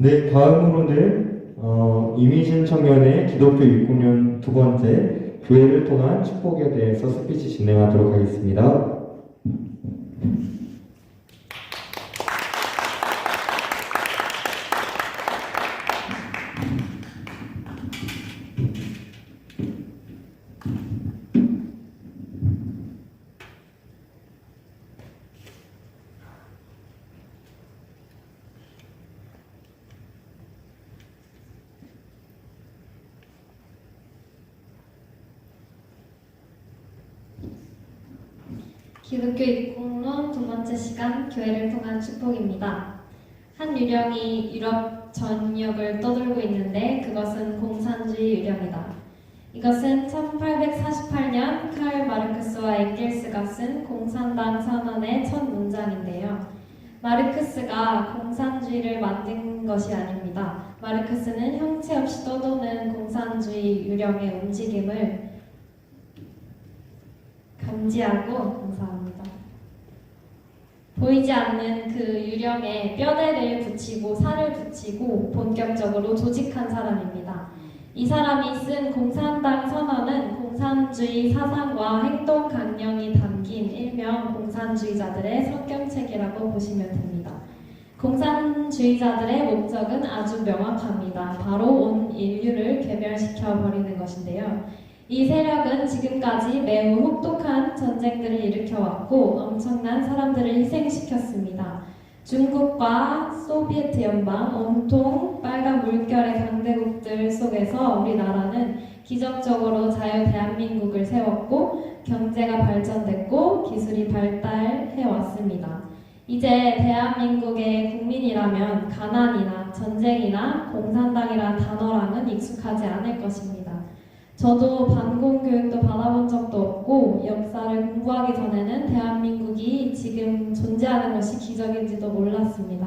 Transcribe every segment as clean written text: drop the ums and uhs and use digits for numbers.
네, 다음으로는 이미진 청년의 기독교 입국년 두 번째 교회를 통한 축복에 대해서 스피치 진행하도록 하겠습니다. 기독교 입국론 두 번째 시간 교회를 통한 축복입니다. 한 유령이 유럽 전역을 떠돌고 있는데 그것은 공산주의 유령이다. 이것은 1848년 칼 마르크스와 엥겔스가 쓴 공산당 선언의 첫 문장인데요. 마르크스가 공산주의를 만든 것이 아닙니다. 마르크스는 형체 없이 떠도는 공산주의 유령의 움직임을 감지하고 감사합니다. 보이지 않는 그 유령에 뼈대를 붙이고 살을 붙이고 본격적으로 조직한 사람입니다. 이 사람이 쓴 공산당 선언은 공산주의 사상과 행동 강령이 담긴 일명 공산주의자들의 성경책이라고 보시면 됩니다. 공산주의자들의 목적은 아주 명확합니다. 바로 온 인류를 괴멸시켜 버리는 것인데요. 이 세력은 지금까지 매우 혹독한 전쟁들을 일으켜왔고 엄청난 사람들을 희생시켰습니다. 중국과 소비에트 연방, 온통 빨간 물결의 강대국들 속에서 우리나라는 기적적으로 자유 대한민국을 세웠고 경제가 발전됐고 기술이 발달해왔습니다. 이제 대한민국의 국민이라면 가난이나 전쟁이나 공산당이란 단어랑은 익숙하지 않을 것입니다. 저도 반공교육도 받아본 적도 없고 역사를 공부하기 전에는 대한민국이 지금 존재하는 것이 기적인지도 몰랐습니다.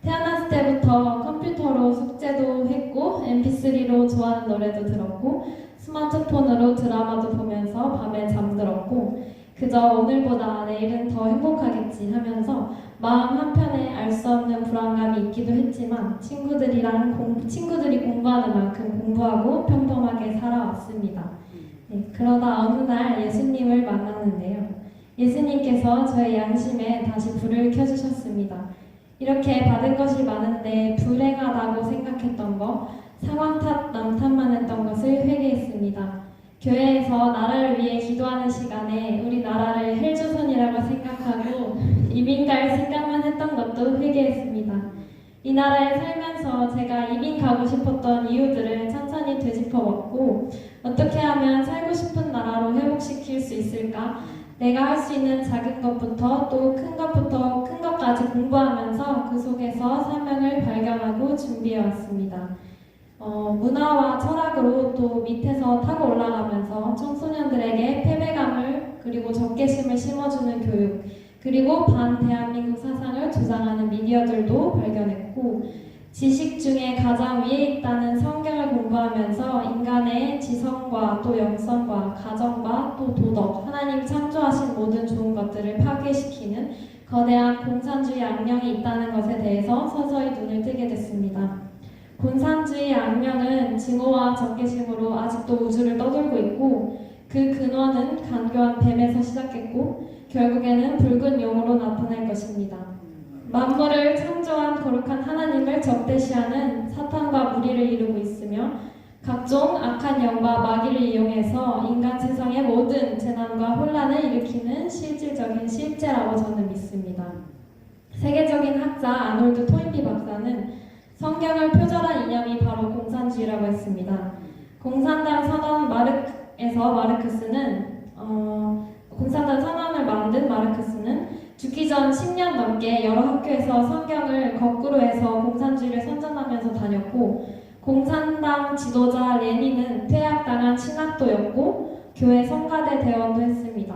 태어났을 때부터 컴퓨터로 숙제도 했고 mp3로 좋아하는 노래도 들었고 스마트폰으로 드라마도 보면서 밤에 잠들었고 그저 오늘보다 내일은 더 행복하겠지 하면서 마음 한편에 알 수 없는 불안감이 있기도 했지만 친구들이 공부하는 만큼 공부하고 평범하게 살아왔습니다. 네, 그러다 어느 날 예수님을 만났는데요. 예수님께서 저의 양심에 다시 불을 켜주셨습니다. 이렇게 받은 것이 많은데 불행하다고 생각했던 거, 상황 탓, 남 탓만 했던 것을 회개했습니다. 교회에서 나라를 위해 기도하는 시간에 우리 나라를 헬조선이라고 생각하고 이민 갈 생각만 했던 것도 회개했습니다. 이 나라에 살면서 제가 이민 가고 싶었던 이유들을 천천히 되짚어봤고 어떻게 하면 살고 싶은 나라로 회복시킬 수 있을까? 내가 할 수 있는 작은 것부터 또 큰 것부터 큰 것까지 공부하면서 그 속에서 사명을 발견하고 준비해왔습니다. 문화와 철학으로 또 밑에서 타고 올라가면서 청소년들에게 패배감을 그리고 적개심을 심어주는 교육 그리고 반대한민국 사상을 주장하는 미디어들도 발견했고 지식 중에 가장 위에 있다는 성경을 공부하면서 인간의 지성과 또 영성과 가정과 또 도덕 하나님 창조하신 모든 좋은 것들을 파괴시키는 거대한 공산주의 악령이 있다는 것에 대해서 서서히 눈을 뜨게 됐습니다. 공산주의 악령은 증오와 적개심으로 아직도 우주를 떠돌고 있고 그 근원은 간교한 뱀에서 시작했고 결국에는 붉은 용으로 나타날 것입니다. 만물을 창조한 거룩한 하나님을 적대시하는 사탄과 무리를 이루고 있으며 각종 악한 영과 마귀를 이용해서 인간 세상의 모든 재난과 혼란을 일으키는 실질적인 실제라고 저는 믿습니다. 세계적인 학자 아놀드 토인비 박사는 성경을 표절한 이념이 바로 공산주의라고 했습니다. 공산당 선언 공산당 선언을 만든 마르크스는 죽기 전 10년 넘게 여러 학교에서 성경을 거꾸로 해서 공산주의를 선전하면서 다녔고 공산당 지도자 레닌은 퇴학당한 신학도였고 교회 성가대 대원도 했습니다.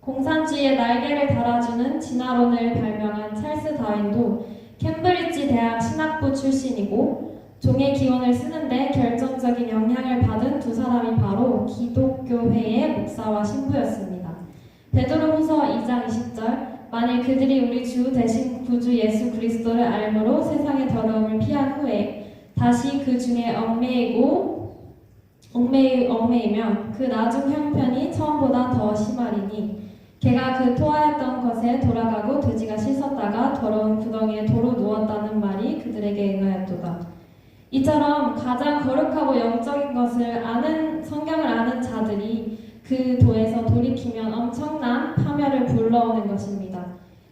공산주의의 날개를 달아주는 진화론을 발명한 찰스 다윈도 캠브리지 대학 신학부 출신이고 종의 기원을 쓰는데 결정적인 영향을 받은 두 사람이 바로 기독교회의 목사와 신부였습니다. 베드로후서 2장 20절 만일 그들이 우리 주 대신 구주 예수 그리스도를 알므로 세상의 더러움을 피한 후에 다시 그 중에 얽매이며 그 나중 형편이 처음보다 더 심하리니 개가 그 토하였던 것에 돌아가고 돼지가 씻었다가 더러운 구덩이에 도로 누웠다는 말이 그들에게 응하였도다. 이처럼 가장 거룩하고 영적인 것을 아는 성경을 아는 자들이 그 도에서 돌이키면 엄청난 파멸을 불러오는 것입니다.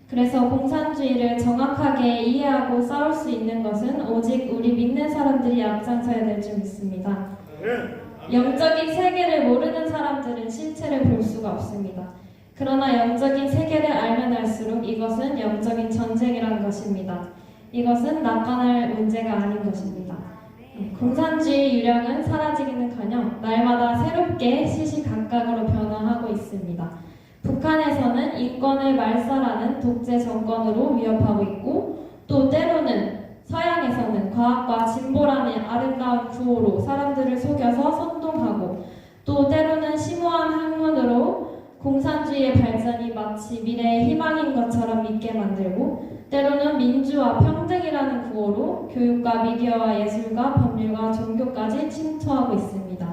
그래서 공산주의를 정확하게 이해하고 싸울 수 있는 것은 오직 우리 믿는 사람들이 앞장서야 될 줄 믿습니다. 영적인 세계를 모르는 사람들은 실체를 볼 수가 없습니다. 그러나 영적인 세계를 알면 알수록 이것은 영적인 전쟁이라는 것입니다. 이것은 낙관할 문제가 아닌 것입니다. 공산주의 유령은 사라지기는커녕 날마다 새롭게 시시각각으로 변화하고 있습니다. 북한에서는 인권을 말살하는 독재 정권으로 위협하고 있고 또 때로는 서양에서는 과학과 진보라는 아름다운 구호로 사람들을 속여서 선동하고 또 때로는 심오한 학문으로 공산주의의 발전이 마치 미래의 희망인 것처럼 믿게 만들고 때로는 민주와 평등이라는 구호로 교육과 미디어와 예술과 법률과 종교까지 침투하고 있습니다.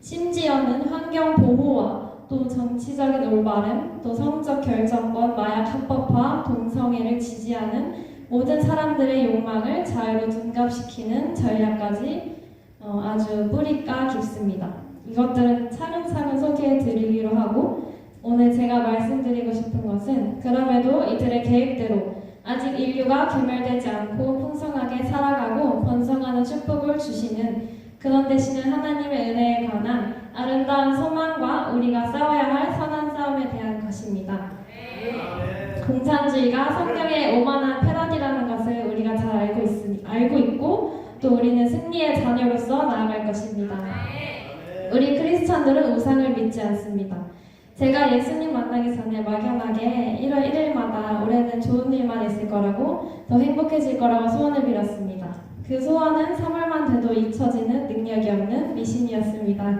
심지어는 환경 보호와 또 정치적인 올바름, 또 성적 결정권, 마약 합법화, 동성애를 지지하는 모든 사람들의 욕망을 자유로 둔갑시키는 전략까지 아주 뿌리가 깊습니다. 이것들은 차근차근 소개해드리기로 하고 오늘 제가 말씀드리고 싶은 것은 그럼에도 이들의 계획대로 아직 인류가 괴멸되지 않고 풍성하게 살아가고 번성하는 축복을 주시는 그런 대신에 하나님의 은혜에 관한 아름다운 소망과 우리가 싸워야 할 선한 싸움에 대한 것입니다. 공산주의가 성경의 오만한 패러디라는 것을 우리가 잘 알고 있고 또 우리는 승리의 자녀로서 나아갈 것입니다. 우리 크리스찬들은 우상을 믿지 않습니다. 제가 예수님 만나기 전에 막연하게 1월 1일마다 올해는 좋은 일만 있을 거라고 더 행복해질 거라고 소원을 빌었습니다. 그 소원은 3월만 돼도 잊혀지는 능력이 없는 미신이었습니다.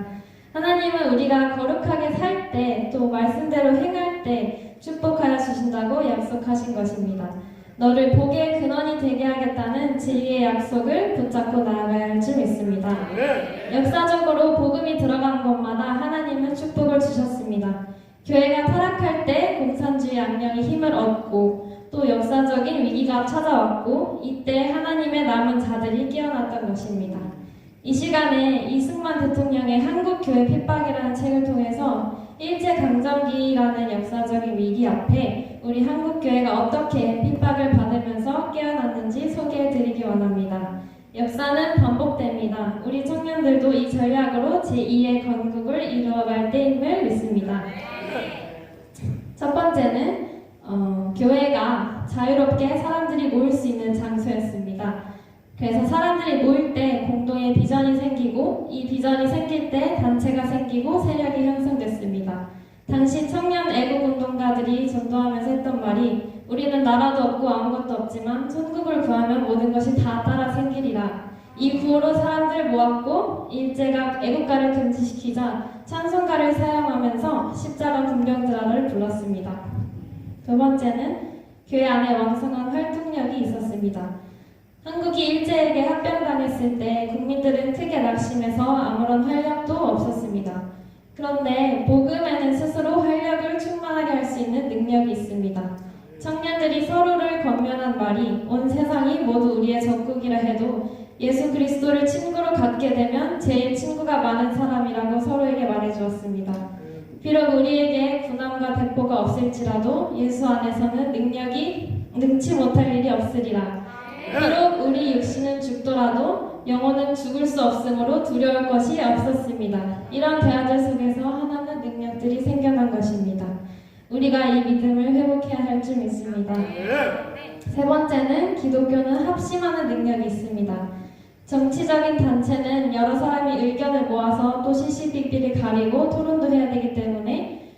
하나님은 우리가 거룩하게 살 때 또 말씀대로 행할 때 축복하여 주신다고 약속하신 것입니다. 너를 복의 근원이 되게 하겠다는 진리의 약속을 붙잡고 나아가야 할 줄 믿습니다. 역사적으로 복음이 들어간 곳마다 하나님은 축복을 주셨습니다. 교회가 타락할 때 공산주의 악령이 힘을 얻고 또 역사적인 위기가 찾아왔고 이때 하나님의 남은 자들이 깨어났던 것입니다. 이 시간에 이승만 대통령의 한국교회 핍박이라는 책을 통해서 일제강점기라는 역사적인 위기 앞에 우리 한국교회가 어떻게 핍박을 받으면서 깨어났는지 소개해드리기 원합니다. 역사는 반복됩니다. 우리 청년들도 이 전략으로 제2의 건국을 이루어갈 때임을 믿습니다. 첫 번째는 교회가 자유롭게 사람들이 모일 수 있는 장소였습니다. 그래서 사람들이 모일 때 공동의 비전이 생기고 이 비전이 생길 때 단체가 생기고 세력이 형성됐습니다. 당시 청년 애국운동가들이 전도하면서 했던 말이 우리는 나라도 없고 아무것도 없지만 천국을 구하면 모든 것이 다 따라 생기리라. 이 구호로 사람들을 모았고 일제가 애국가를 금지시키자 찬송가를 사용하면서 십자가 군병드라를 불렀습니다. 두 번째는 교회 안에 왕성한 활동력이 있었습니다. 한국이 일제에게 합병당했을 때 국민들은 크게 낙심해서 아무런 활력도 없었습니다. 그런데 복음에는 스스로 활력을 충만하게 할 수 있는 능력이 있습니다. 청년들이 서로를 권면한 말이 온 세상이 모두 우리의 적국이라 해도 예수 그리스도를 친구로 갖게 되면 제일 친구가 많은 사람이라고 서로에게 말해주었습니다. 비록 우리에게 군함과 대포가 없을지라도 예수 안에서는 능치 못할 일이 없으리라. 비록 우리 육신은 죽더라도 영혼은 죽을 수 없으므로 두려울 것이 없었습니다. 이런 대화들 속에서 하나는 능력들이 생겨난 것입니다. 우리가 이 믿음을 회복해야 할 줄 믿습니다. 세 번째는 기독교는 합심하는 능력이 있습니다. 정치적인 단체는 여러 사람이 의견을 모아서 또 시시비비를 가리고 토론도 해야 되기 때문에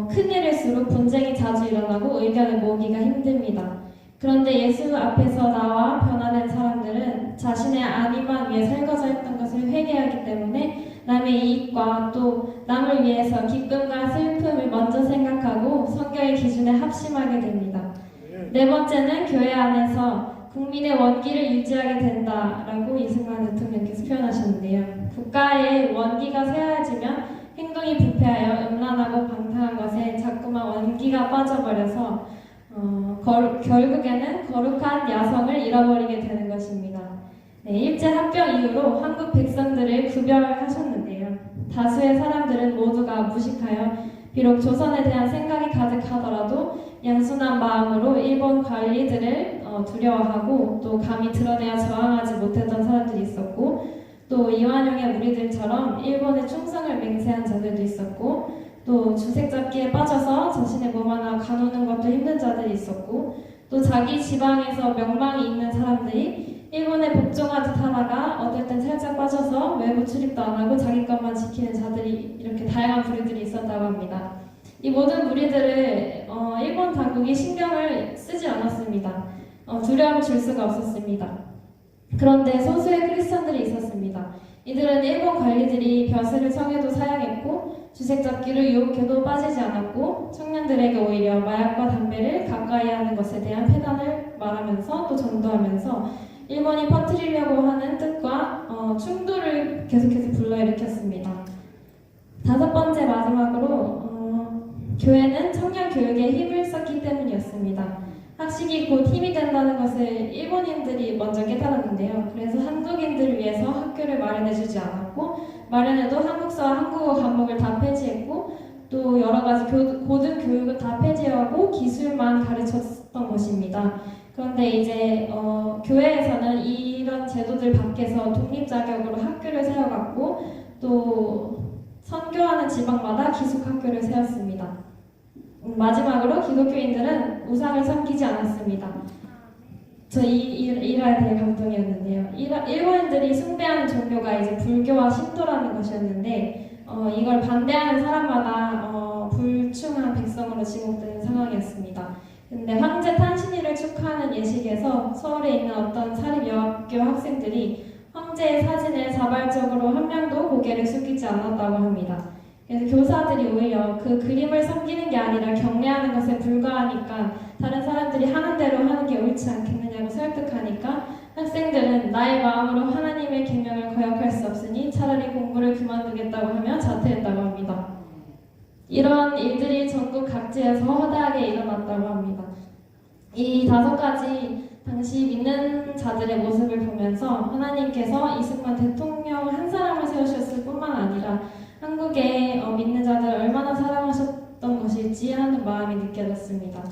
큰 일일수록 분쟁이 자주 일어나고 의견을 모으기가 힘듭니다. 그런데 예수 앞에서 나와 변화된 사람들은 자신의 안위만 위해 설거져 했던 것을 회개하기 때문에 남의 이익과 또 남을 위해서 기쁨과 슬픔을 먼저 생각하고 성경의 기준에 합심하게 됩니다. 네 번째는 교회 안에서 국민의 원기를 유지하게 된다라고 이승만 대통령께서 표현하셨는데요. 국가의 원기가 쇠하여지면 행동이 부패하여 음란하고 방탕한 것에 자꾸만 원기가 빠져버려서 결국에는 거룩한 야성을 잃어버리게 되는 것입니다. 네, 일제합병 이후로 한국 백성들을 구별하셨는데요. 다수의 사람들은 모두가 무식하여 비록 조선에 대한 생각이 가득하더라도 양순한 마음으로 일본 관리들을 두려워하고 또 감히 드러내어 저항하지 못했던 사람들이 있었고, 또 이완용의 무리들처럼 일본에 충성을 맹세한 자들도 있었고, 또 주색잡기에 빠져서 자신의 몸 하나 가누는 것도 힘든 자들이 있었고, 또 자기 지방에서 명망이 있는 사람들이 일본에 복종하듯 하다가 어떨 땐 살짝 빠져서 외부 출입도 안 하고 자기 것만 지키는 자들이, 이렇게 다양한 부류들이 있었다고 합니다. 이 모든 무리들을 일본 당국이 신경을 쓰지 않았습니다. 두려움을 줄 수가 없었습니다. 그런데 소수의 크리스천들이 있었습니다. 이들은 일본 관리들이 벼슬을 성에도 사용했고 주색잡기를 유혹해도 빠지지 않았고, 청년들에게 오히려 마약과 담배를 가까이 하는 것에 대한 폐단을 말하면서 또 전도하면서 일본이 퍼뜨리려고 하는 뜻과 충돌을 계속해서 불러일으켰습니다. 다섯 번째, 마지막으로 교회는 청년 교육에 힘을 썼기 때문이었습니다. 학식이 곧 힘이 된다는 것을 일본인들이 먼저 깨달았는데요. 그래서 한국인들을 위해서 학교를 마련해주지 않았고, 마련해도 한국사와 한국어 과목을 다 폐지했고, 또 여러 가지 고등 교육을 다 폐지하고 기술만 가르쳤던 것입니다. 그런데 이제 교회에서는 이런 제도들 밖에서 독립 자격으로 학교를 세워갔고, 또 선교하는 지방마다 기숙학교를 세웠습니다. 마지막으로 기독교인들은 우상을 섬기지 않았습니다. 저 이라에 대해 감동이었는데요. 일본인들이 숭배하는 종교가 이제 불교와 신도라는 것이었는데, 이걸 반대하는 사람마다 불충한 백성으로 지목되는 상황이었습니다. 근데 황제 탄신일을 축하하는 예식에서 서울에 있는 어떤 사립여학교 학생들이 황제의 사진에 자발적으로 한 명도 고개를 숙이지 않았다고 합니다. 그래서 교사들이 오히려 그 그림을 섬기는 게 아니라 경례하는 것에 불과하니까 다른 사람들이 하는 대로 하는 게 옳지 않겠느냐고 설득하니까 학생들은 나의 마음으로 하나님의 계명을 거역할 수 없으니 차라리 공부를 그만두겠다고 하며 자퇴했다고 합니다. 이런 일들이 전국 각지에서 허다하게 일어났다고 합니다. 이 다섯 가지 당시 믿는 자들의 모습을 보면서 하나님께서 이승만 대통령 한 사람을 세우셨을 뿐만 아니라 한국의 믿는 자들을 얼마나 사랑하셨던 것일지 하는 마음이 느껴졌습니다.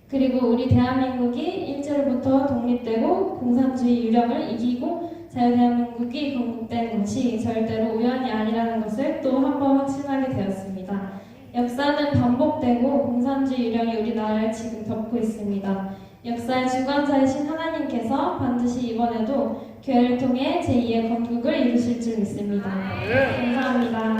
그리고 우리 대한민국이 일제로부터 독립되고 공산주의 유령을 이기고 자유대한민국이 건국된 것이 절대로 우연이 아니라는 것을 또 한 번 확신하게 되었습니다. 역사는 반복되고 공산주의 유령이 우리나라를 지금 덮고 있습니다. 역사의 주관자이신 하나님께서 반드시 이번에도 교회를 통해 제2의 건국을 이루실 줄 믿습니다. 감사합니다.